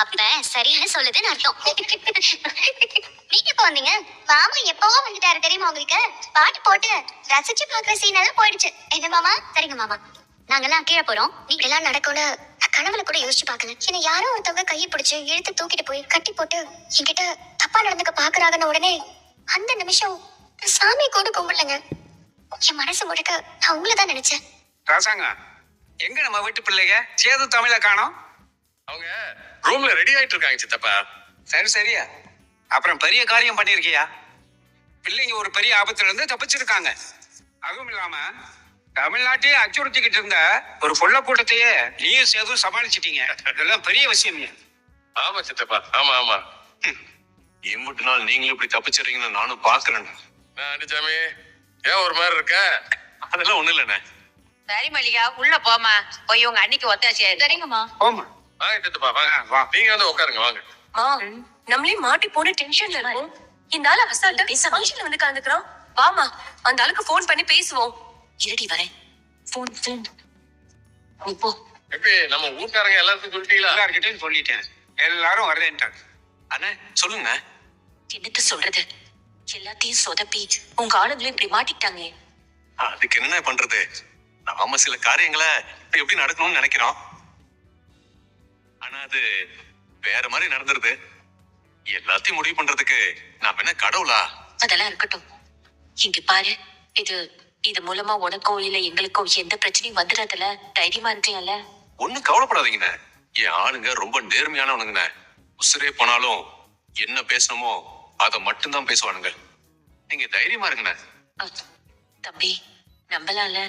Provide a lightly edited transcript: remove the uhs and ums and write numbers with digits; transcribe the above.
அப்ப சரியான சொல்லுதுன்னு அர்த்தம். நீங்க எப்ப வந்தீங்க? மாமா எப்பவோ வந்துட்டாரு தெரியுமா உங்களுக்கு? பாட்டு போட்டு ரசிச்சு பாக்குற சீன் எல்லாம் போயிடுச்சு. என்ன மாமா? சரிங்க மாமா. நாங்கெல்லாம் கீழே போறோம். நீங்க எல்லாம் நடக்கும்னு நான் கனவுல கூட யோசிச்சு பார்க்கல. என்ன யாரோ ஒருத்தவங்க கையை பிடிச்சு இழுத்து தூக்கிட்டு போய் கட்டி போட்டு என்கிட்ட தப்பா நடந்துக்க பாக்குறாங்கன்னு உடனே அந்த நிமிஷம் நான் சாமி கூட கும்பிடலங்க. என் மனசு முழுக்க நான் உங்களை தான் நினைச்சேன். ராசாங்க, எங்க நம்ம வீட்டு பிள்ளைங்க சேது தமிழ காணோம்? அவங்க ரூம்ல ரெடி ஆயிட்டு இருக்காங்க சித்தப்பா. சரி சரியா. அப்புறம் பெரிய காரியம் பண்ணிருக்கியா? பிள்ளைங்க ஒரு பெரிய ஆபத்துல இருந்து தப்பிச்சிருக்காங்க. அதுவும் இல்லாம தமிழ்நாட்டையே அச்சுறுத்திக்கிட்டு இருந்த ஒரு கொள்ள கூட்டத்தையே நீயும் சேதும் சமாளிச்சிட்டீங்க. இதெல்லாம் பெரிய விஷயம். ஆமா சித்தப்பா, ஆமா ஆமா. இம்புட்டு நாள் நீங்களும் இப்படி தப்பிச்சிடுறீங்கன்னு நானும் பாக்குறேன். அடிச்சாமி, ஏன் ஒரு மாதிரி இருக்க? அதெல்லாம் ஒண்ணு இல்லண்ணே. சரி மல்லிகா, உள்ள போமா. போய் உங்க அன்னைக்கு ஒத்தாச்சு. சரிங்கம்மா. போமா. வாங்க சித்தப்பா வாங்க. வா. நீங்க வந்து உட்காருங்க வாங்க. நம்மளே மாட்டி போன டென்ஷன்ல இருக்கும். இந்த ஆளு அசால்ட்டா ஃபங்க்ஷன்ல வந்து கலந்துக்கிறான். வாமா, அந்த ஆளுக்கு ஃபோன் பண்ணி பேசுவோம். இருடி வரேன். ஃபோன் நீ போ. எப்படி நம்ம ஊர்க்காரங்க எல்லாருக்கும் சொல்லிட்டீங்களா? எல்லார்கிட்டையும் சொல்லிட்டேன். எல்லாரும் வரேன்ட்டாங்க. அண்ணே சொல்லுங்க. என்னத்த சொல்றது? எல்லாத்தையும் சொதப்பி உங்க ஆளுங்களும் இப்படி மாட்டிட்டாங்க. அதுக்கு என்ன பண்றது? நாம சில காரியங்களை இப்ப எப்படி நடக்கணும்னு நினைக்கிறோம். ஆனா அது வேற மாதிரி நடந்துருது. எல்லாத்தையும் முடிவு பண்றதுக்கு நாம என்ன கடவுளா? அதெல்லாம் இருக்கட்டும். இங்க பாரு, இது மூலமா உனக்கோ இல்ல எங்களுக்கோ எந்த பிரச்சனையும் வந்துடாதுல. தைரியமா இருக்கலாம்ல. ஒண்ணும் கவலைப்படாதீங்கண்ணே. என் ஆளுங்க ரொம்ப நேர்மையானவனுங்கண்ணே. உசுரே போனாலும் என்ன பேசணுமோ அதை மட்டும்தான் பேசுவானுங்க. நீங்க தைரியமா இருங்கண்ணே. தம்பி, நம்பலாம்ல?